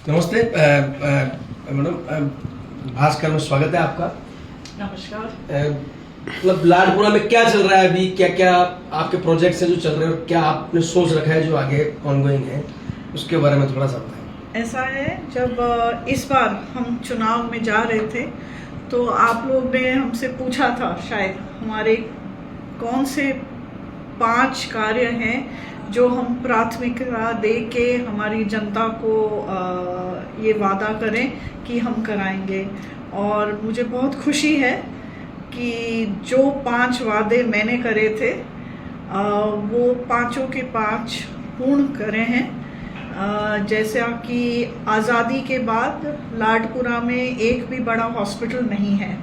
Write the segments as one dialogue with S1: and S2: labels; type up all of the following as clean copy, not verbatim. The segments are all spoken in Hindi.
S1: नमस्ते मैडम, भास्कर में स्वागत है आपका।
S2: नमस्कार।
S1: मतलब लाडपुरा में क्या चल रहा है अभी, क्या क्या आपके प्रोजेक्ट्स हैं जो चल रहे हैं और क्या आपने सोच रखा है जो आगे ऑनगोइंग है, उसके बारे में थोड़ा सा बताएं।
S2: ऐसा है, जब इस बार हम चुनाव में जा रहे थे तो आप लोग ने हमसे पूछा था शायद हमारे कौन से 5 कार्य हैं जो हम प्राथमिकता दे के हमारी जनता को ये वादा करें कि हम कराएंगे। और मुझे बहुत खुशी है कि जो 5 वादे मैंने करे थे वो पांचों के 5 पूर्ण करे हैं। जैसे कि आज़ादी के बाद लाडपुरा में एक भी बड़ा हॉस्पिटल नहीं है,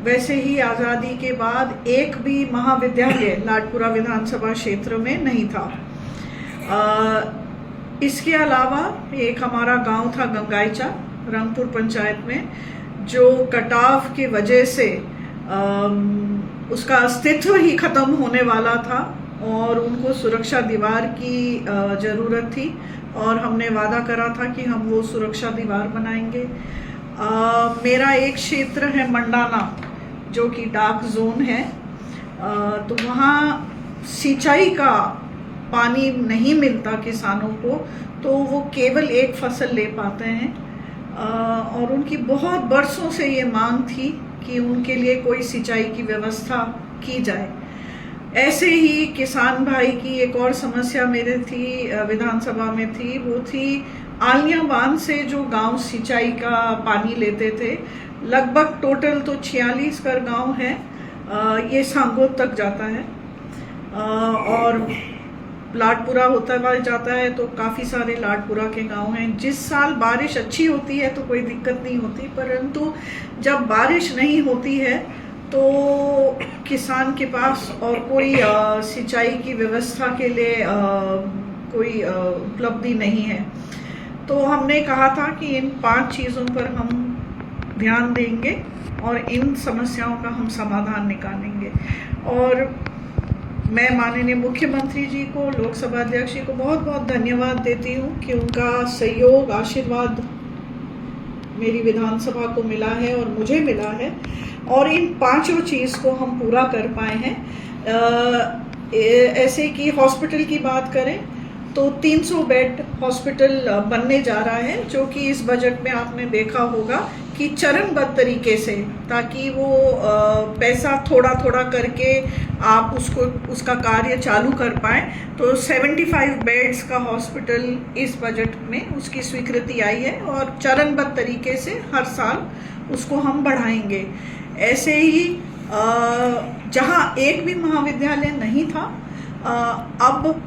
S2: वैसे ही आज़ादी के बाद एक भी महाविद्यालय लाडपुरा विधानसभा क्षेत्र में नहीं था। इसके अलावा एक हमारा गांव था गंगाईचा रंगपुर पंचायत में, जो कटाव के वजह से उसका अस्तित्व ही खत्म होने वाला था और उनको सुरक्षा दीवार की ज़रूरत थी और हमने वादा करा था कि हम वो सुरक्षा दीवार बनाएंगे। मेरा एक क्षेत्र है मंडाना जो कि डार्क जोन है, तो वहाँ सिंचाई का पानी नहीं मिलता किसानों को, तो वो केवल एक फसल ले पाते हैं और उनकी बहुत बरसों से ये मांग थी कि उनके लिए कोई सिंचाई की व्यवस्था की जाए। ऐसे ही किसान भाई की एक और समस्या मेरे थी विधानसभा में थी, वो थी आलिया बांध से जो गांव सिंचाई का पानी लेते थे। लगभग टोटल तो 46 कर गांव है, ये सांगोद तक जाता है और लाडपुरा होता हुआ जाता है, तो काफ़ी सारे लाडपुरा के गांव हैं। जिस साल बारिश अच्छी होती है तो कोई दिक्कत नहीं होती, परंतु जब बारिश नहीं होती है तो किसान के पास और कोई सिंचाई की व्यवस्था के लिए कोई उपलब्धि नहीं है। तो हमने कहा था कि इन 5 चीज़ों पर हम ध्यान देंगे और इन समस्याओं का हम समाधान निकालेंगे। और मैं माननीय मुख्यमंत्री जी को, लोकसभा अध्यक्ष जी को बहुत बहुत धन्यवाद देती हूँ कि उनका सहयोग, आशीर्वाद मेरी विधानसभा को मिला है और मुझे मिला है और इन 5 चीज़ को हम पूरा कर पाए हैं। ऐसे कि हॉस्पिटल की बात करें तो 300 बेड हॉस्पिटल बनने जा रहा है, जो कि इस बजट में आपने देखा होगा कि चरणबद्ध तरीके से, ताकि वो पैसा थोड़ा थोड़ा करके आप उसका कार्य चालू कर पाएँ। तो 75 बेड्स का हॉस्पिटल इस बजट में उसकी स्वीकृति आई है और चरणबद्ध तरीके से हर साल उसको हम बढ़ाएंगे। ऐसे ही जहाँ एक भी महाविद्यालय नहीं था, अब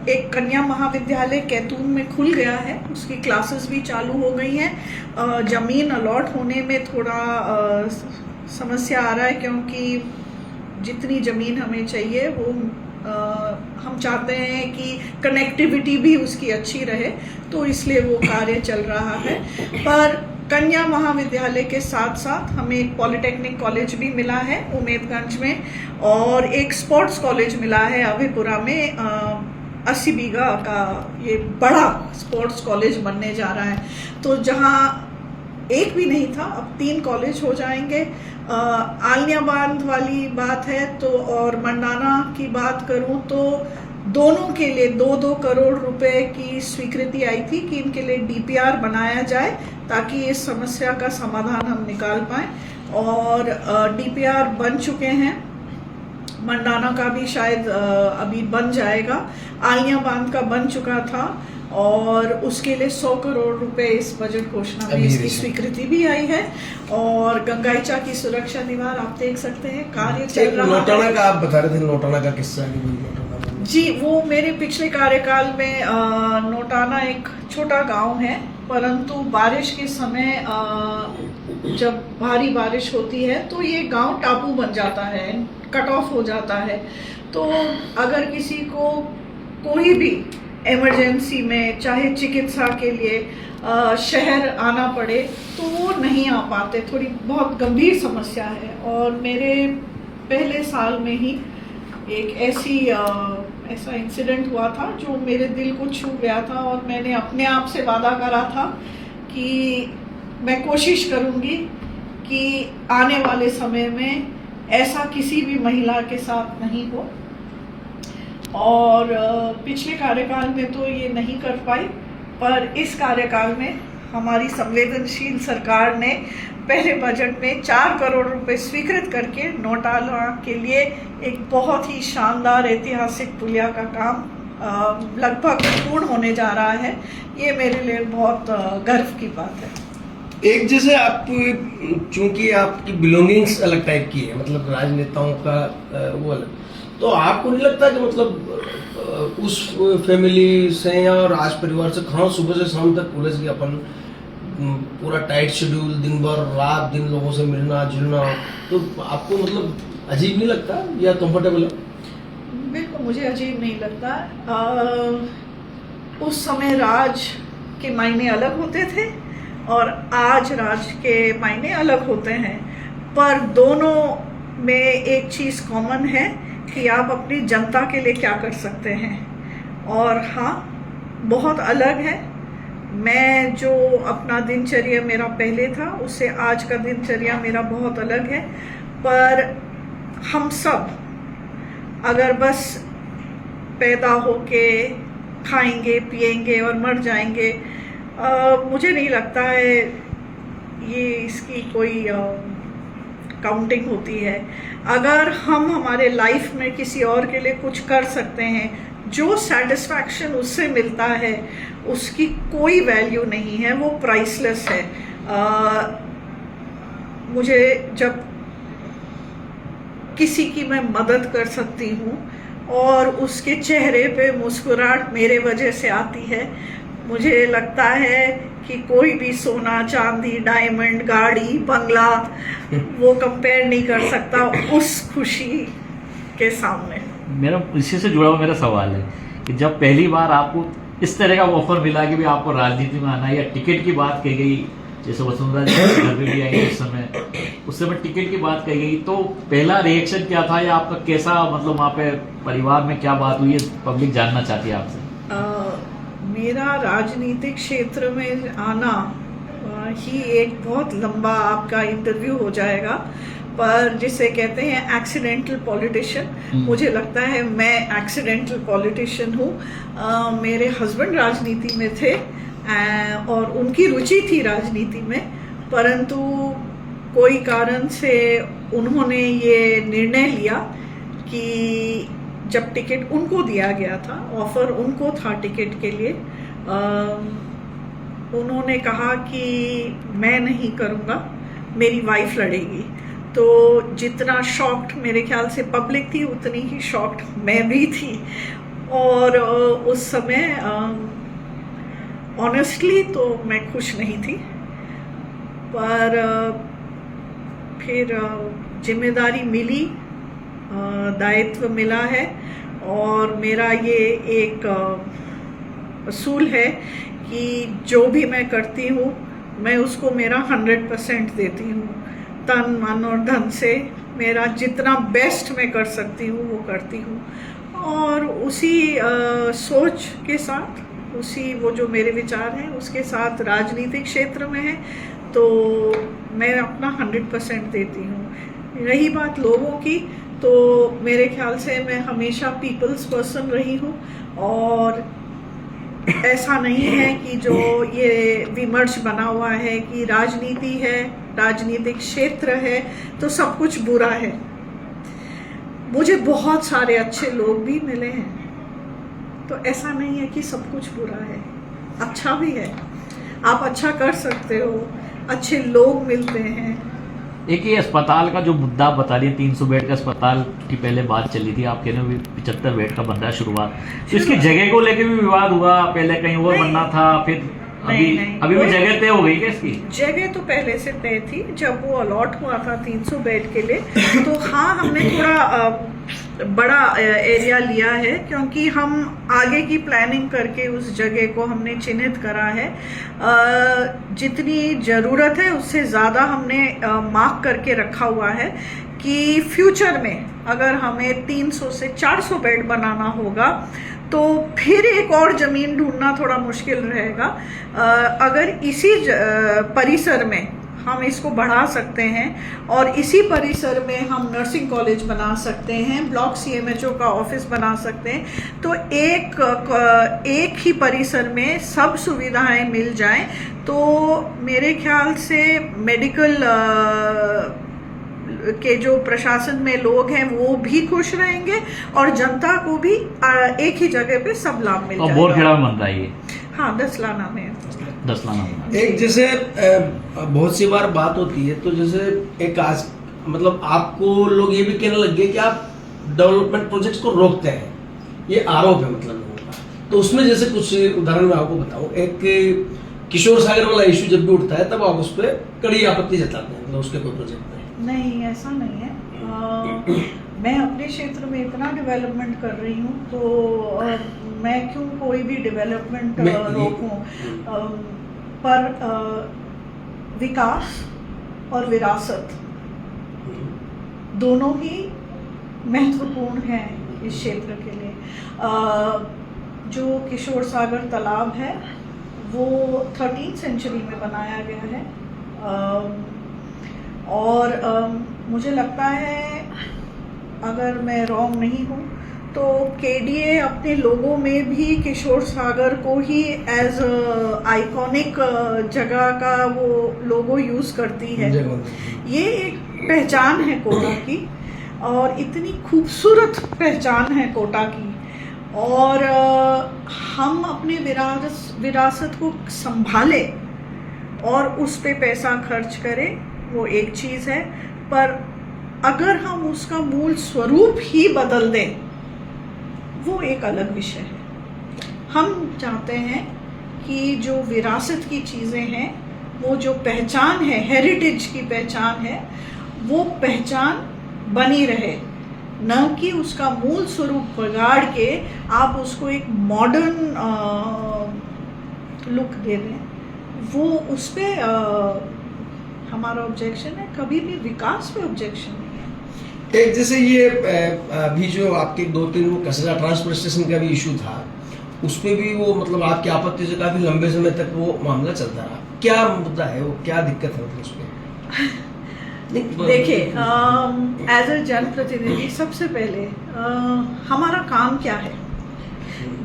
S2: एक कन्या महाविद्यालय कैतून में खुल गया है, उसकी क्लासेस भी चालू हो गई हैं। ज़मीन अलॉट होने में थोड़ा समस्या आ रहा है, क्योंकि जितनी ज़मीन हमें चाहिए वो हम चाहते हैं कि कनेक्टिविटी भी उसकी अच्छी रहे, तो इसलिए वो कार्य चल रहा है। पर कन्या महाविद्यालय के साथ साथ हमें एक पॉलिटेक्निक कॉलेज भी मिला है उमेदगंज में और एक स्पोर्ट्स कॉलेज मिला है अभयपुरा में। 80 बीघा का ये बड़ा स्पोर्ट्स कॉलेज बनने जा रहा है। तो जहाँ एक भी नहीं था, अब 3 कॉलेज हो जाएंगे। आलिया बांध वाली बात है तो, और मंडाना की बात करूं तो दोनों के लिए 2-2 करोड़ रुपए की स्वीकृति आई थी कि इनके लिए डीपीआर बनाया जाए ताकि इस समस्या का समाधान हम निकाल पाएँ। और डीपीआर बन चुके हैं, मंडाना का भी शायद अभी बन जाएगा। आलिया बांध का बन चुका था और उसके लिए 100 करोड़ रुपए इस बजट घोषणा में इसकी स्वीकृति भी आई है। और गंगाईचा की सुरक्षा दीवार आप देख सकते हैं, कार्य चल रहा है।
S1: नोटाना का आप बता रहे थे, नोटाना का किस्सा
S2: जी, वो मेरे पिछले कार्यकाल में नोटाना एक छोटा गांव है, परंतु बारिश के समय जब भारी बारिश होती है तो ये गांव टापू बन जाता है, कट ऑफ हो जाता है। तो अगर किसी को कोई भी इमरजेंसी में, चाहे चिकित्सा के लिए शहर आना पड़े, तो वो नहीं आ पाते, थोड़ी बहुत गंभीर समस्या है। और मेरे पहले साल में ही एक ऐसी ऐसा इंसिडेंट हुआ था जो मेरे दिल को छू गया था, और मैंने अपने आप से वादा करा था कि मैं कोशिश करूंगी कि आने वाले समय में ऐसा किसी भी महिला के साथ नहीं हो। और पिछले कार्यकाल में तो ये नहीं कर पाई, पर इस कार्यकाल में हमारी संवेदनशील सरकार ने पहले बजट में 4 करोड़ रुपए स्वीकृत करके नौटाला के लिए एक बहुत ही शानदार ऐतिहासिक पुलिया का काम लगभग पूर्ण होने जा रहा है। ये मेरे लिए बहुत गर्व की बात है।
S1: एक जैसे आप, चूंकि आपकी बिलोंगिंग्स अलग टाइप की है, मतलब राजनेताओं का वो अलग, तो आपको नहीं लगता कि मतलब उस फैमिली से या राज परिवार से कहाँ सुबह से शाम तक पुलिस की अपन पूरा टाइट शेड्यूल, दिन भर रात दिन लोगों से मिलना जुलना, तो आपको मतलब अजीब नहीं लगता या कंफर्टेबल है?
S2: बिल्कुल मुझे अजीब नहीं लगता। उस समय राज के मायने अलग होते थे और आज राज के मायने अलग होते हैं, पर दोनों में एक चीज़ कॉमन है कि आप अपनी जनता के लिए क्या कर सकते हैं। और हाँ, बहुत अलग है। मैं जो अपना दिनचर्या मेरा पहले था उससे आज का दिनचर्या मेरा बहुत अलग है, पर हम सब अगर बस पैदा होके खाएंगे पिएंगे और मर जाएंगे, मुझे नहीं लगता है ये इसकी कोई काउंटिंग होती है। अगर हम हमारे लाइफ में किसी और के लिए कुछ कर सकते हैं, जो सेटिस्फैक्शन उससे मिलता है उसकी कोई वैल्यू नहीं है, वो प्राइसलेस है। मुझे जब किसी की मैं मदद कर सकती हूँ और उसके चेहरे पे मुस्कुराहट मेरे वजह से आती है, मुझे लगता है कि कोई भी सोना चांदी डायमंड गाड़ी बंगला वो कंपेयर नहीं कर सकता उस खुशी के सामने।
S3: मेरा इसी से जुड़ा हुआ मेरा सवाल है कि जब पहली बार आपको इस तरह का ऑफर मिला कि भाई आपको राजनीति में आना है, या टिकट की बात कही गई, जैसे वसुंधरा जी घर में भी आई उस समय टिकट की बात कही गई, तो पहला रिएक्शन क्या था या आपका कैसा, मतलब वहाँ पे परिवार में क्या बात हुई है, पब्लिक जानना चाहती है आपसे?
S2: मेरा राजनीतिक क्षेत्र में आना ही एक बहुत लंबा आपका इंटरव्यू हो जाएगा, पर जिसे कहते हैं एक्सीडेंटल पॉलिटिशियन, मुझे लगता है मैं एक्सीडेंटल पॉलिटिशियन हूँ। मेरे हस्बैंड राजनीति में थे और उनकी रुचि थी राजनीति में, परंतु कोई कारण से उन्होंने ये निर्णय लिया कि जब टिकट उनको दिया गया था, ऑफर उनको था टिकट के लिए, उन्होंने कहा कि मैं नहीं करूँगा, मेरी वाइफ लड़ेगी। तो जितना शॉक्ड मेरे ख्याल से पब्लिक थी, उतनी ही शॉक्ड मैं भी थी। और उस समय ऑनेस्टली तो मैं खुश नहीं थी, पर फिर जिम्मेदारी मिली, दायित्व मिला है, और मेरा ये एक असूल है कि जो भी मैं करती हूँ मैं उसको मेरा 100% देती हूँ, तन मन और धन से मेरा जितना बेस्ट मैं कर सकती हूँ वो करती हूँ। और उसी सोच के साथ, उसी वो जो मेरे विचार हैं उसके साथ राजनीतिक क्षेत्र में है तो मैं अपना 100% देती हूँ। रही बात लोगों की, तो मेरे ख्याल से मैं हमेशा पीपल्स पर्सन रही हूँ, और ऐसा नहीं है कि जो ये विमर्श बना हुआ है कि राजनीति है, राजनीतिक क्षेत्र है तो सब कुछ बुरा है। मुझे बहुत सारे अच्छे लोग भी मिले हैं, तो ऐसा नहीं है कि सब कुछ बुरा है, अच्छा भी है। आप अच्छा कर सकते हो, अच्छे लोग मिलते हैं।
S3: एक ये अस्पताल का जो मुद्दा बता रही है, 300 बेड का अस्पताल की पहले बात चली थी, आप कह रहे हो 75 बेड का बन रहा है शुरुआत, तो इसकी जगह को लेके भी विवाद हुआ, पहले कहीं और बनना था, फिर अभी भी जगह तय हो गई क्या इसकी?
S2: जगह तो पहले से तय थी, जब वो अलॉट हुआ था 300 बेड के लिए, तो हाँ हमने थोड़ा बड़ा एरिया लिया है, क्योंकि हम आगे की प्लानिंग करके उस जगह को हमने चिन्हित करा है। जितनी ज़रूरत है उससे ज़्यादा हमने मार्क करके रखा हुआ है कि फ्यूचर में अगर हमें 300 से 400 बेड बनाना होगा तो फिर एक और ज़मीन ढूंढना थोड़ा मुश्किल रहेगा। अगर इसी परिसर में हम इसको बढ़ा सकते हैं और इसी परिसर में हम नर्सिंग कॉलेज बना सकते हैं, ब्लॉक CMHO का ऑफिस बना सकते हैं, तो एक ही परिसर में सब सुविधाएं मिल जाएं तो मेरे ख्याल से मेडिकल के जो प्रशासन में लोग हैं वो भी खुश रहेंगे और जनता को भी एक ही जगह पे सब लाभ मिल जाएगा।
S3: बोरखेड़ा में बन रहा है ये?
S2: हाँ, 10 लाना में।
S3: 10 लाना।
S1: एक जैसे बहुत सी बार बात होती है, तो जैसे एक आज मतलब आपको लोग ये भी कहने लग गए कि आप डेवलपमेंट प्रोजेक्ट्स को रोकते हैं, ये आरोप है मतलब लोगों का। तो उसमें जैसे कुछ उदाहरण मैं आपको बताऊं, एक किशोर सागर वाला इशू जब भी उठता है तब आप उस पर कड़ी आपत्ति जताते हैं, मतलब उसके कोई प्रोजेक्ट में।
S2: नहीं, ऐसा नहीं है। मैं अपने क्षेत्र में इतना डेवलपमेंट कर रही हूँ तो मैं क्यों कोई भी डेवलपमेंट रोकूं। पर विकास और विरासत दोनों ही महत्वपूर्ण हैं इस क्षेत्र के लिए। जो किशोर सागर तालाब है वो 13th सेंचुरी में बनाया गया है और मुझे लगता है, अगर मैं रॉन्ग नहीं हूँ, तो KDA अपने लोगों में भी किशोर सागर को ही एज आइकॉनिक जगह का वो लोगो यूज़ करती है। ये एक पहचान है कोटा की और इतनी खूबसूरत पहचान है कोटा की, और हम अपने विरासत को संभालें और उस पे पैसा खर्च करें, वो एक चीज़ है। पर अगर हम उसका मूल स्वरूप ही बदल दें वो एक अलग विषय है। हम चाहते हैं कि जो विरासत की चीज़ें हैं, वो जो पहचान है, हेरिटेज की पहचान है, वो पहचान बनी रहे, न कि उसका मूल स्वरूप बिगाड़ के आप उसको एक मॉडर्न लुक दे दें। वो उस पर हमारा ऑब्जेक्शन है, कभी भी विकास पे ऑब्जेक्शन नहीं है।
S1: एक जैसे ये अभी जो आपके 2-3 कचरा ट्रांसपोर्ट स्टेशन का भी इशू था, उस पर भी वो मतलब आपकी आपत्ति से काफी लंबे समय तक वो मामला चलता रहा। क्या मुद्दा है वो, क्या दिक्कत है मतलब उसमें?
S2: देखिए, एज ए जनप्रतिनिधि सबसे पहले हमारा काम क्या है?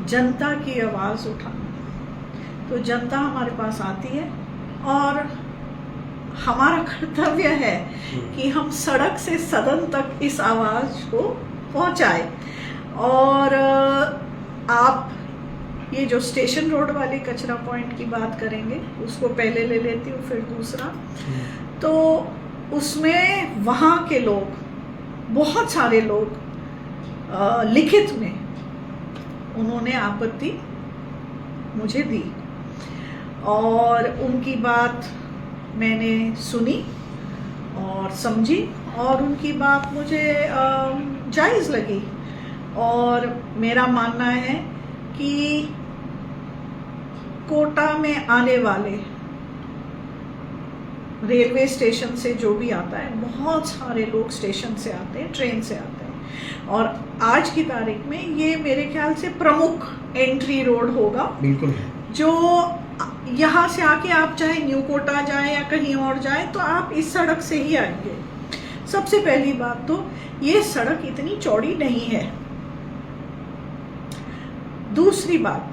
S2: जनता की आवाज़ उठाना। तो जनता हमारे पास आती है और हमारा कर्तव्य है कि हम सड़क से सदन तक इस आवाज़ को पहुंचाए। और आप ये जो स्टेशन रोड वाली कचरा पॉइंट की बात करेंगे, उसको पहले ले लेती हूँ, फिर दूसरा। तो उसमें वहाँ के लोग, बहुत सारे लोग लिखित में उन्होंने आपत्ति मुझे दी और उनकी बात मैंने सुनी और समझी और उनकी बात मुझे जायज़ लगी। और मेरा मानना है कि कोटा में आने वाले रेलवे स्टेशन से जो भी आता है, बहुत सारे लोग स्टेशन से आते हैं, ट्रेन से आते हैं, और आज की तारीख में ये मेरे ख्याल से प्रमुख एंट्री रोड होगा।
S1: बिल्कुल। जो
S2: यहाँ से आके आप चाहे न्यू कोटा जाएं या कहीं और जाएं तो आप इस सड़क से ही आएंगे। सबसे पहली बात तो ये सड़क इतनी चौड़ी नहीं है। दूसरी बात,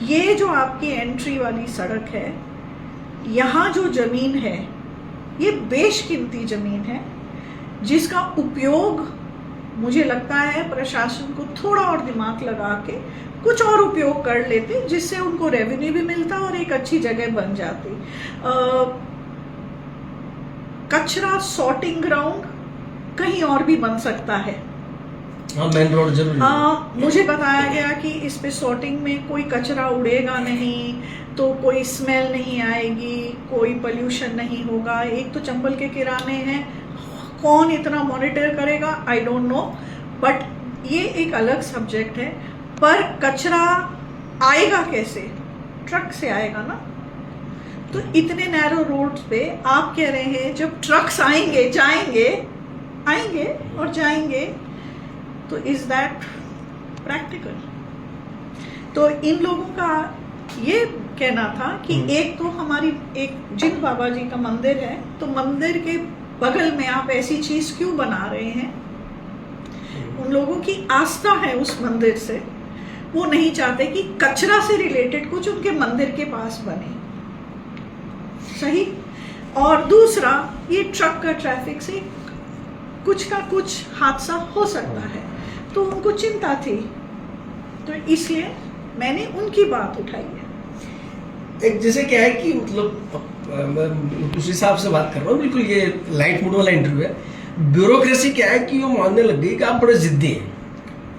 S2: ये जो आपकी एंट्री वाली सड़क है, यहाँ जो जमीन है ये बेशकीमती जमीन है, जिसका उपयोग मुझे लगता है प्रशासन को थोड़ा और दिमाग लगा के कुछ और उपयोग कर लेते, जिससे उनको रेवेन्यू भी मिलता और एक अच्छी जगह बन जाती। कचरा सॉर्टिंग ग्राउंड कहीं और भी बन सकता है।
S1: हाँ, मेन रोड जरूर।
S2: हाँ, मुझे बताया गया कि इस पे सॉर्टिंग में कोई कचरा उड़ेगा नहीं, तो कोई स्मेल नहीं आएगी, कोई पोल्यूशन नहीं होगा। एक तो चंबल के किराने हैं, कौन इतना मॉनिटर करेगा, आई डोंट नो, बट ये एक अलग सब्जेक्ट है। पर कचरा आएगा कैसे? ट्रक से आएगा ना। तो इतने नैरो रोड्स पे आप कह रहे हैं जब ट्रक्स आएंगे जाएंगे आएंगे और जाएंगे, तो इज दैट प्रैक्टिकल? तो इन लोगों का ये कहना था कि एक तो हमारी एक जिन बाबा जी का मंदिर है, तो मंदिर के बगल में आप ऐसी चीज क्यों बना रहे हैं? उन लोगों की आस्था है उस मंदिर से, वो नहीं चाहते कि कचरा से रिलेटेड कुछ उनके मंदिर के पास बने। सही। और दूसरा, ये ट्रक का ट्रैफिक से कुछ का कुछ हादसा हो सकता है, तो उनको चिंता थी, तो इसलिए मैंने उनकी बात उठाई है।
S1: एक जैसे क्या है कि मतलब मैं उस हिसाब से बात कर रहा हूँ, बिल्कुल ये लाइट मूड वाला इंटरव्यू है। ब्यूरोक्रेसी क्या है कि वो मानने लग गई कि आप बड़े जिद्दी हैं,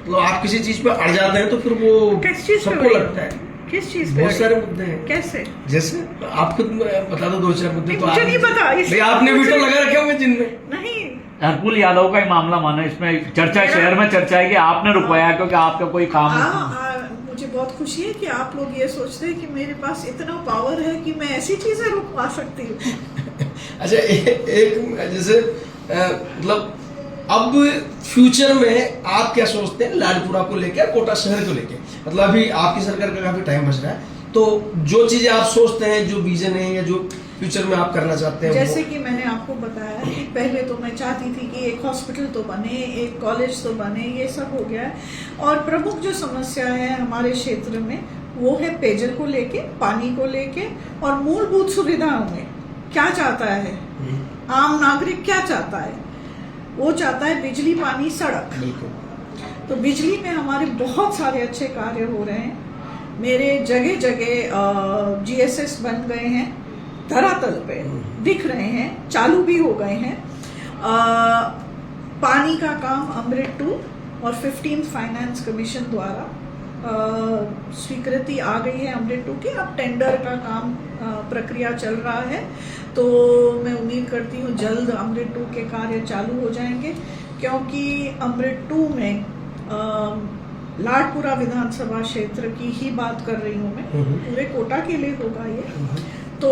S1: मतलब आप किसी चीज पे अड़ जाते हैं तो फिर वो
S2: किस चीज
S1: सबको लगता है।
S2: किस चीज पे?
S1: बहुत सारे मुद्दे हैं।
S2: कैसे?
S1: जैसे आप खुद बता दो 2-4 मुद्दे। तो
S2: मुझे नहीं पता।
S1: भाई आपने भी तो लगा रखे होंगे जिनमें।
S2: नहीं,
S3: हरकुल यादव का ही मामला मानो, इसमें चर्चा शहर में चर्चा है कि आपने रुकवाया क्योंकि आपका कोई काम
S2: मुझे बहुत खुशी है कि आप लोग ये सोचते हैं कि मेरे पास इतना पावर है कि मैं ऐसी चीजें रुकवा सकती हूँ।
S1: अच्छा, एक जैसे मतलब अब फ्यूचर में आप क्या सोचते हैं लाडपुरा को लेकर, कोटा शहर को लेकर? मतलब अभी आपकी सरकार का काफी टाइम बच रहा है, तो जो चीजें आप सोचते हैं, जो विजन है या जो फ्यूचर में आप करना चाहते हैं,
S2: जैसे कि मैंने आपको बताया कि पहले तो मैं चाहती थी कि एक हॉस्पिटल तो बने, एक कॉलेज तो बने, ये सब हो गया है। और प्रमुख जो समस्या है हमारे क्षेत्र में वो है पेयजल को लेके, पानी को लेके, और मूलभूत सुविधाओं में क्या चाहता है आम नागरिक? क्या चाहता है? वो चाहता है बिजली, पानी, सड़क। तो बिजली में हमारे बहुत सारे अच्छे कार्य हो रहे हैं। मेरे जगह जगह GSS बन गए हैं, धरातल पे दिख रहे हैं, चालू भी हो गए हैं। पानी का काम अमृत 2 और 15th फाइनेंस कमीशन द्वारा स्वीकृति आ गई है अमृत 2 की। अब टेंडर का काम प्रक्रिया चल रहा है, तो मैं उम्मीद करती हूँ जल्द अमृत 2 के कार्य चालू हो जाएंगे, क्योंकि अमृत 2 में लाडपुरा विधानसभा क्षेत्र की ही बात कर रही हूँ मैं, पूरे कोटा के लिए होगा ये। तो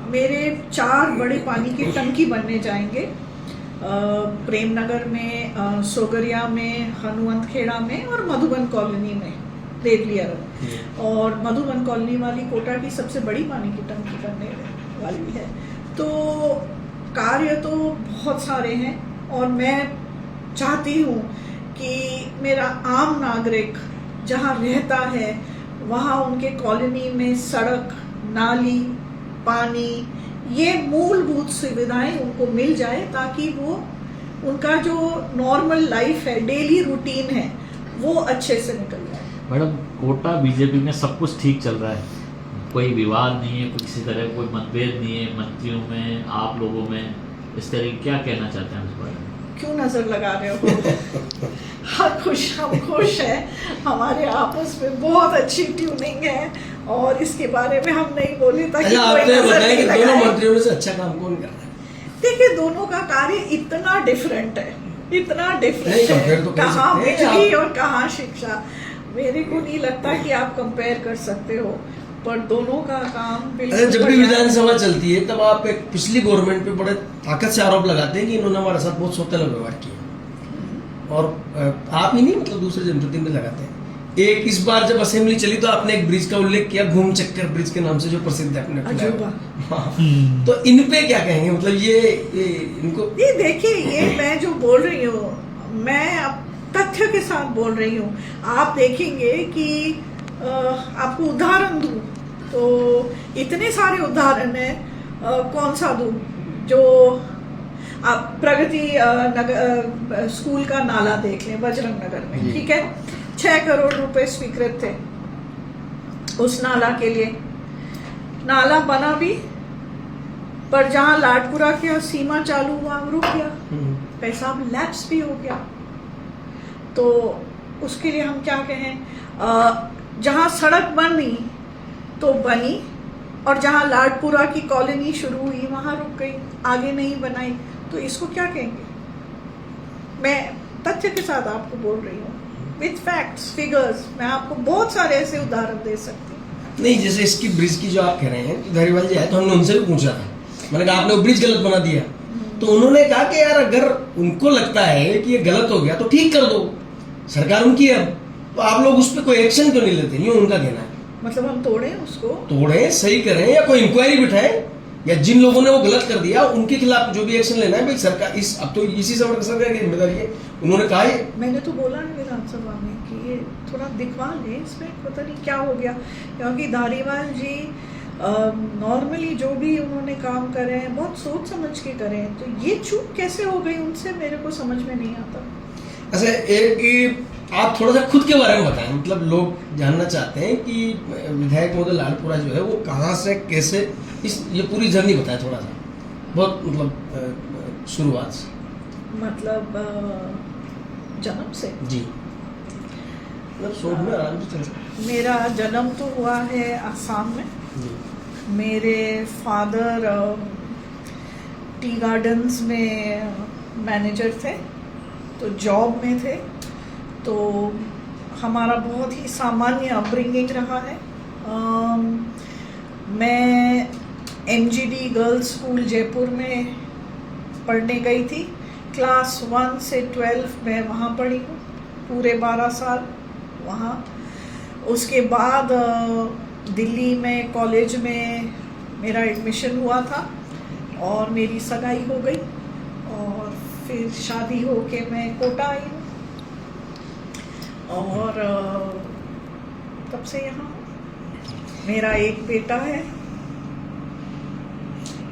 S2: मेरे 4 बड़े पानी की टंकी बनने जाएंगे, प्रेमनगर में, सोगरिया में, हनुमंत खेड़ा में और मधुबन कॉलोनी में, देवलिया। और मधुबन कॉलोनी वाली कोटा की सबसे बड़ी पानी की टंकी बनने वाली है। तो कार्य तो बहुत सारे हैं, और मैं चाहती हूँ कि मेरा आम नागरिक जहाँ रहता है वहाँ उनके कॉलोनी में सड़क, नाली, पानी, ये मूलभूत सुविधाएं उनको मिल जाए, ताकि वो उनका जो नॉर्मल लाइफ है, डेली रूटीन है, वो अच्छे से निकल जाए।
S3: मैडम, कोटा बीजेपी में सब कुछ ठीक चल रहा है, कोई विवाद नहीं है, किसी तरह कोई मतभेद नहीं है मंत्रियों में, आप लोगों में, इस तरह क्या कहना चाहते हैं इस बारे में?
S2: क्यों नजर लगा रहे हो? हम खुश हैं, हमारे आपस में बहुत अच्छी ट्यूनिंग है, और इसके बारे में हम नहीं बोले ताकि
S1: आपने बताया कि दोनों मंत्रियों में से अच्छा काम कौन कर रहा है?
S2: देखिए, दोनों का कार्य इतना डिफरेंट है, इतना डिफरेंट है,
S1: तो
S2: कहाँ बिजली और कहाँ शिक्षा। मेरे को नहीं लगता कि आप कंपेयर कर सकते हो, पर दोनों का काम बिल्कुल।
S1: जब भी विधानसभा चलती है तब आप एक पिछली गवर्नमेंट पे बड़े ताकत से आरोप लगाते हैं कि इन्होंने हमारे साथ बहुत सौतेला व्यवहार किया, और आप ही नहीं, मतलब दूसरे जनप्रतिनिधि लगाते हैं। एक इस बार जब असेंबली चली तो आपने एक ब्रिज का उल्लेख किया, घूम चक्कर ब्रिज के नाम से, जो प्रसिद्ध है अपने। हाँ, तो इन पे क्या कहेंगे? मतलब ये इनको,
S2: ये देखिए, ये मैं जो बोल रही हूँ, मैं अब तथ्य के साथ बोल रही हूँ। आप देखेंगे कि आपको उदाहरण दूं तो इतने सारे उदाहरण हैं, कौन सा दूं? जो आप प्रगति नगर स्कूल का नाला देख लें बजरंग नगर में, ठीक है, 6 करोड़ रुपए स्वीकृत थे उस नाला के लिए। नाला बना भी, पर जहां लाडपुरा की सीमा चालू हुआ रुक गया, पैसा अब लैप्स भी हो गया। तो उसके लिए हम क्या कहें? जहां सड़क बनी तो बनी, और जहां लाडपुरा की कॉलोनी शुरू हुई वहां रुक गई, आगे नहीं बनाई, तो इसको क्या कहेंगे? मैं तथ्य के साथ आपको बोल रही हूँ, विथ फैक्ट्स, फिगर्स। मैं आपको बहुत सारे ऐसे उदाहरण दे सकती हूँ।
S1: नहीं, जैसे इसकी ब्रिज की जो आप कह रहे हैं, धारीवाल जी आए तो हमने उनसे भी पूछा था, मैंने कहा आपने वो ब्रिज गलत बना दिया, तो उन्होंने कहा कि यार अगर उनको लगता है कि ये गलत हो गया तो ठीक कर दो, सरकार उनकी है, तो आप लोग उस पर कोई एक्शन क्यों नहीं लेते, यूं उनका कहना है।
S2: मतलब हम तोड़ें उसको,
S1: तोड़े, सही करें, या कोई इंक्वायरी बिठाए, या जिन लोगों ने वो गलत कर दिया उनके खिलाफ जो भी एक्शन लेना है भाई सरकार, इस अब तो इसी से सरकार की जिम्मेदारी है। उन्होंने कहा है,
S2: मैंने तो बोला ना विधानसभा में कि ये थोड़ा दिखवा ले, इसमें पता नहीं क्या हो गया, क्योंकि धारीवाल जी नॉर्मली जो भी उन्होंने काम करे हैं बहुत सोच समझ के करे हैं, तो ये चूक कैसे हो गई उनसे, मेरे को समझ में नहीं आता।
S1: अच्छा एक कि आप थोड़ा सा खुद के बारे में बताएं, मतलब लोग जानना चाहते हैं कि विधायक महोदय लालपुरा जो है वो कहाँ से कैसे ये पूरी जर्नी बताएं थोड़ा सा, बहुत मतलब शुरुआत से,
S2: मतलब जन्म से
S1: जी, मतलब शोध में आराम से चले।
S2: मेरा जन्म तो हुआ है आसाम में। मेरे फादर टी गार्डन्स में मैनेजर थे, तो जॉब में थे, तो हमारा बहुत ही सामान्य अपब्रिंगिंग रहा है। मैं MGD गर्ल्स स्कूल जयपुर में पढ़ने गई थी, क्लास 1 से 12 मैं वहाँ पढ़ी हूँ, पूरे 12 साल वहाँ। उसके बाद दिल्ली में कॉलेज में मेरा एडमिशन हुआ था और मेरी सगाई हो गई, और फिर शादी हो के मैं कोटा आई हूँ, और तब से यहाँ हूँ। मेरा एक बेटा है।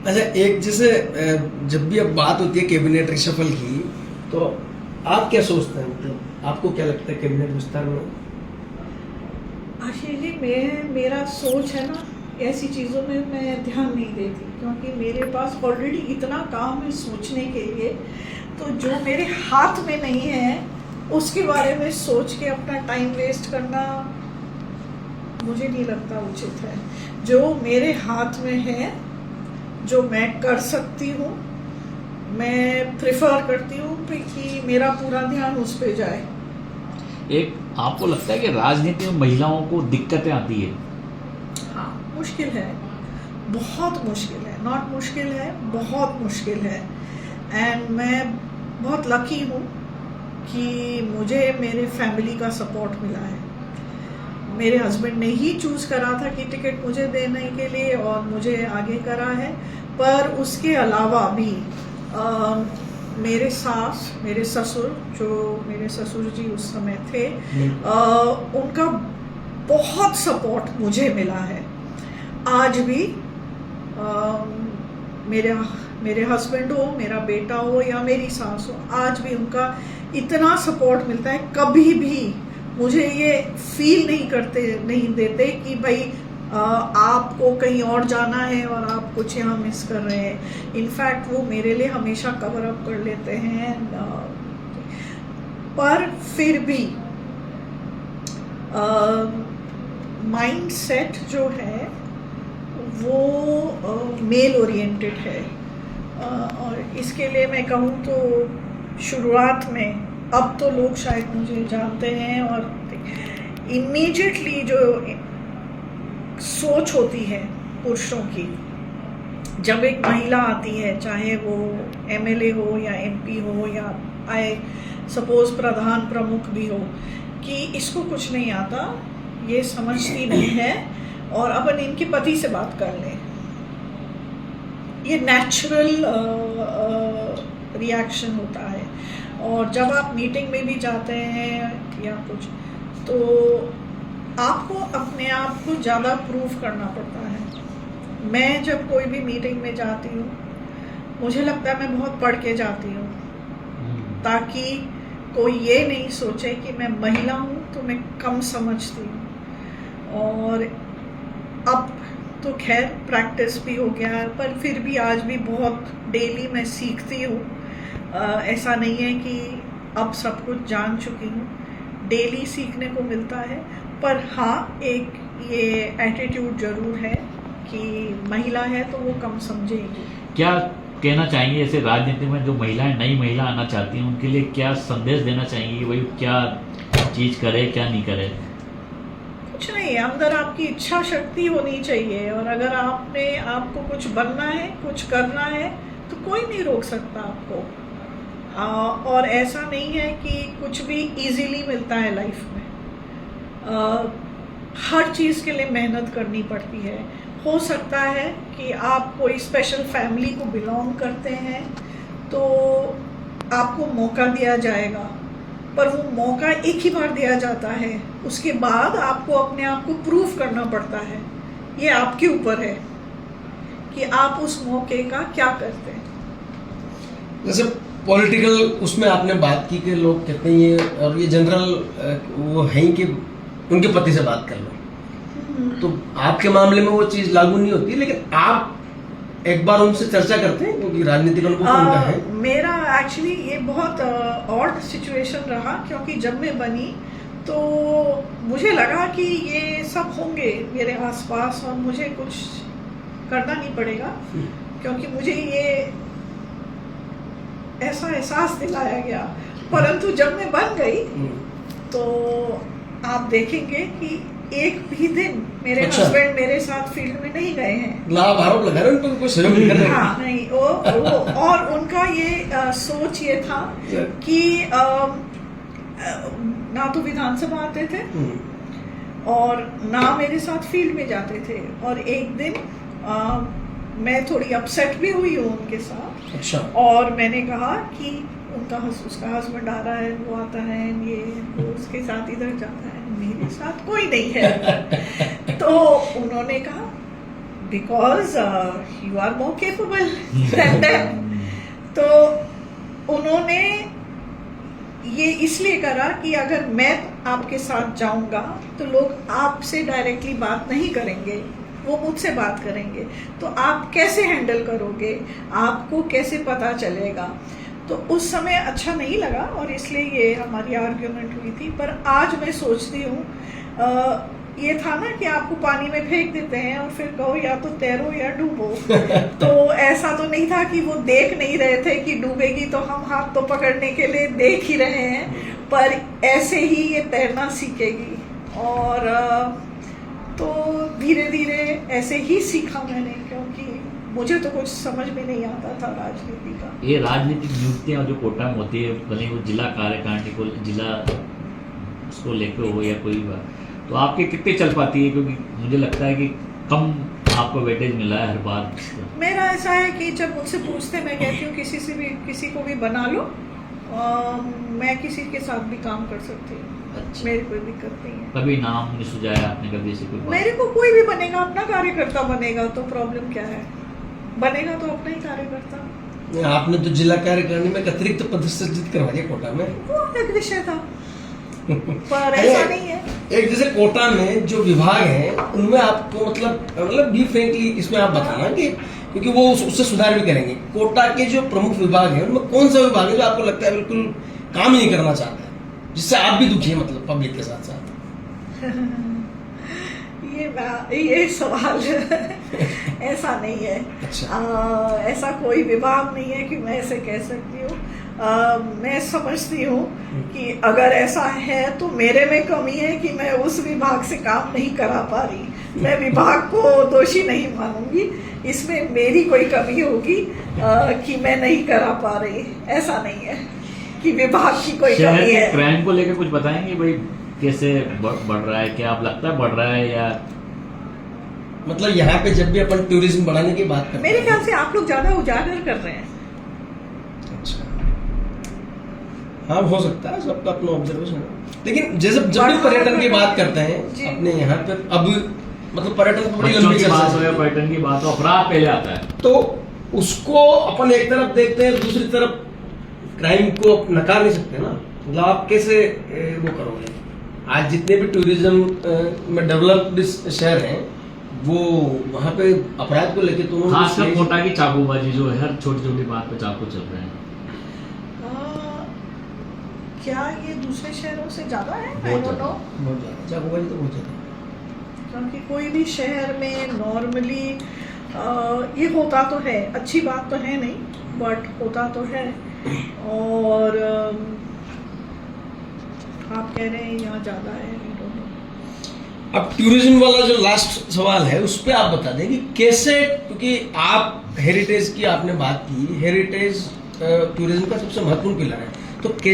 S1: अच्छा एक जैसे जब भी अब बात होती है कैबिनेट रिशफल की, तो आप क्या सोचते हैं, मतलब आपको क्या लगता है कैबिनेट विस्तार में?
S2: आशीष जी, मेरा सोच है ना, ऐसी चीज़ों में मैं ध्यान नहीं देती, क्योंकि मेरे पास ऑलरेडी इतना काम है सोचने के लिए, तो जो मेरे हाथ में नहीं है उसके बारे में सोच के अपना टाइम वेस्ट करना मुझे नहीं लगता उचित है। जो मेरे हाथ में है, जो मैं कर सकती हूँ, मैं प्रिफर करती हूँ कि मेरा पूरा ध्यान उस पे जाए।
S3: एक आपको लगता है कि राजनीति में महिलाओं को दिक्कतें आती है?
S2: हाँ, मुश्किल है, बहुत मुश्किल है, नॉट मुश्किल है, बहुत मुश्किल है। एंड मैं बहुत लकी हूँ कि मुझे मेरे फैमिली का सपोर्ट मिला है। मेरे हस्बैंड ने ही चूज़ करा था कि टिकट मुझे देने के लिए, और मुझे आगे करा है। पर उसके अलावा भी मेरे सास, मेरे ससुर, जो मेरे ससुर जी उस समय थे, उनका बहुत सपोर्ट मुझे मिला है। आज भी मेरे हस्बैंड हो, मेरा बेटा हो या मेरी सास हो, आज भी उनका इतना सपोर्ट मिलता है। कभी भी मुझे ये फील नहीं देते कि भाई आपको कहीं और जाना है और आप कुछ यहाँ मिस कर रहे हैं। इनफैक्ट वो मेरे लिए हमेशा कवर अप कर लेते हैं। पर फिर भी माइंड सेट जो है वो मेल ओरिएंटेड है, और इसके लिए मैं कहूँ तो शुरुआत में, अब तो लोग शायद मुझे जानते हैं, और इमीडिएटली जो सोच होती है पुरुषों की, जब एक महिला आती है, चाहे वो MLA हो या MP हो या सपोज प्रधान प्रमुख भी हो, कि इसको कुछ नहीं आता, ये समझती नहीं है, और अपन इनके पति से बात कर लें। ये नेचुरल रिएक्शन होता है। और जब आप मीटिंग में भी जाते हैं या कुछ, तो आपको अपने आप को ज़्यादा प्रूव करना पड़ता है। मैं जब कोई भी मीटिंग में जाती हूँ, मुझे लगता है मैं बहुत पढ़ के जाती हूँ, ताकि कोई ये नहीं सोचे कि मैं महिला हूँ तो मैं कम समझती हूँ। और अब तो खैर प्रैक्टिस भी हो गया है, पर फिर भी आज भी बहुत डेली मैं सीखती हूँ। ऐसा नहीं है कि अब सब कुछ जान चुकी हूँ, डेली सीखने को मिलता है। पर हाँ, एक ये एटीट्यूड ज़रूर है कि महिला है तो वो कम समझेगी।
S3: क्या कहना चाहेंगे ऐसे राजनीति में जो महिलाएं, नई महिला आना चाहती हैं, उनके लिए क्या संदेश देना चाहेंगे, वही क्या चीज़ करे क्या नहीं करे?
S2: कुछ नहीं, अंदर आपकी इच्छा शक्ति होनी चाहिए, और अगर आपको कुछ बनना है, कुछ करना है, तो कोई नहीं रोक सकता आपको। और ऐसा नहीं है कि कुछ भी इजीली मिलता है लाइफ में। हर चीज़ के लिए मेहनत करनी पड़ती है। हो सकता है कि आप कोई स्पेशल फैमिली को बिलोंग करते हैं तो आपको मौका दिया जाएगा, पर वो मौका एक ही बार दिया जाता है, उसके बाद आपको अपने आप को प्रूव करना पड़ता है। ये आपके ऊपर है कि आप उस मौके का क्या करते हैं।
S1: जैसे पॉलिटिकल उसमें आपने बात की कि लोग कहते हैं ये, और ये जनरल वो है ही कि उनके पति से बात कर लो, तो आपके मामले में वो चीज़ लागू नहीं होती, लेकिन आप एक बार उनसे चर्चा करते हैं क्योंकि राजनीतिक अनुभव उनका है।
S2: मेरा एक्चुअली ये बहुत ऑड सिचुएशन रहा, क्योंकि जब मैं बनी तो मुझे लगा कि ये सब होंगे मेरे आसपास और मुझे कुछ करना नहीं पड़ेगा, क्योंकि मुझे ये ऐसा एहसास दिलाया गया। परंतु जब मैं बन गई तो आप देखेंगे कि एक भी दिन मेरे हस्बैंड मेरे साथ फील्ड में नहीं गए हैं।
S1: आरोप लगा रहे हैं, उनको कोई सहयोग नहीं कर रहे।
S2: हाँ, नहीं, वो और उनका ये सोच ये था कि ना तो विधानसभा आते थे और ना मेरे साथ फील्ड में जाते थे। और एक दिन मैं थोड़ी अपसेट भी हुई हूँ उनके साथ।
S1: अच्छा। और
S2: मैंने कहा कि उसका हस्बैंड आ रहा है, वो आता है, ये वो उसके साथ इधर जाता है, मेरे साथ कोई नहीं है। तो उन्होंने कहा because you are more capable than them. तो उन्होंने ये इसलिए करा कि अगर मैं आपके साथ जाऊंगा तो लोग आपसे डायरेक्टली बात नहीं करेंगे, वो मुझसे बात करेंगे, तो आप कैसे हैंडल करोगे, आपको कैसे पता चलेगा। तो उस समय अच्छा नहीं लगा और इसलिए ये हमारी आर्ग्यूमेंट हुई थी। पर आज मैं सोचती हूँ ये था ना कि आपको पानी में फेंक देते हैं और फिर कहो या तो तैरो या डूबो। तो ऐसा तो नहीं था कि वो देख नहीं रहे थे कि डूबेगी तो हम हाथ तो पकड़ने के लिए देख ही रहे हैं, पर ऐसे ही ये तैरना सीखेगी। और तो धीरे धीरे ऐसे ही सीखा मैंने, क्योंकि मुझे तो कुछ समझ में नहीं आता था राजनीति का।
S3: ये राजनीतिक नियुक्तियां जो कोटा में होती है, भले वो जिला कार्यकारिणी को जिला उसको लेकर हो या कोई बात, तो आपके कितने चल पाती है? क्योंकि मुझे लगता है कि कम आपको वेटेज मिला है हर बार।
S2: मेरा ऐसा है कि जब मुझसे पूछते मैं कहती हूँ किसी को भी बना लो, मैं किसी के साथ भी काम कर सकती हूँ।
S3: अच्छा।
S2: मेरी कोई दिक्कत नहीं है।
S3: कभी नाम नहीं सुझाया आपने कभी ऐसे कोई बात?
S2: मेरे को कोई भी बनेगा, अपना कार्यकर्ता बनेगा तो प्रॉब्लम क्या है, बनेगा तो अपना ही कार्यकर्ता।
S1: आपने तो जिला कार्यकारिणी में अतिरिक्त पद सृजित करवा दिया कोटा में,
S2: वो एक विषय था। पर ऐसा नहीं है।
S1: एक जैसे कोटा में जो विभाग है उनमें आपको मतलब बी फ्रेंकली इसमें आप बताना कि क्योंकि वो उससे सुधार भी करेंगे। कोटा के जो प्रमुख विभाग है उनमें कौन सा विभाग है जो आपको लगता है बिल्कुल काम ही नहीं करना चाहता है, जिससे आप भी दुखी है मतलब पब्लिक के साथ साथ?
S2: ये सवाल ऐसा नहीं है।
S1: अच्छा।
S2: ऐसा कोई विभाग नहीं है कि मैं ऐसे कह सकती हूँ। मैं समझती हूँ कि अगर ऐसा है तो मेरे में कमी है कि मैं उस विभाग से काम नहीं करा पा रही। मैं विभाग को दोषी नहीं मानूंगी, इसमें मेरी कोई कमी होगी कि मैं नहीं करा पा रही। ऐसा नहीं है कि विभाग की कोई कमी है।
S3: क्राइम को लेकर कुछ बताएंगे भाई, कैसे बढ़ रहा है? क्या आप लगता है बढ़ रहा है या
S1: मतलब यहाँ पे जब भी अपन टूरिज्म बढ़ाने की बात करते हैं,
S2: मेरे ख्याल से आप लोग ज्यादा उजागर कर रहे हैं।
S1: अच्छा, हाँ हो सकता है, सबका अपना ऑब्जर्वेशन है। लेकिन जैसे जब भी पर्यटन की बात करते हैं अपने यहाँ पे, अब मतलब पर्यटन की बड़ी लंबी चर्चा हो या
S3: पर्यटन की बात, अपराध पहले आता है,
S1: तो उसको अपन एक तरफ देखते हैं, दूसरी तरफ क्राइम को नकार नहीं सकते ना। मतलब आप कैसे वो करोगे? आज जितने भी टूरिज्म में डेवलप्ड शहर हैं वो वहाँ पे अपराध को लेके तो
S3: खासकर कोटा की चाकूबाजी जो है, हर छोटी छोटी बात पे चाकू चल रहे हैं।
S2: क्या ये दूसरे शहरों से ज्यादा है?
S3: बहुत ज्यादा
S1: चाकूबाजी तो बहुत ज्यादा,
S2: क्योंकि कोई भी शहर में नॉर्मली ये होता तो है, अच्छी बात तो है नहीं, बट होता तो है। और आप कह रहे हैं यहाँ ज्यादा है,
S1: अब टूरिज्म वाला जो लास्ट सवाल है उस पर आप बता दें कि कैसे, क्योंकि आप हेरिटेज की आपने बात की, हेरिटेज टूरिज्म का सबसे महत्वपूर्ण पिलर है, तो कैसे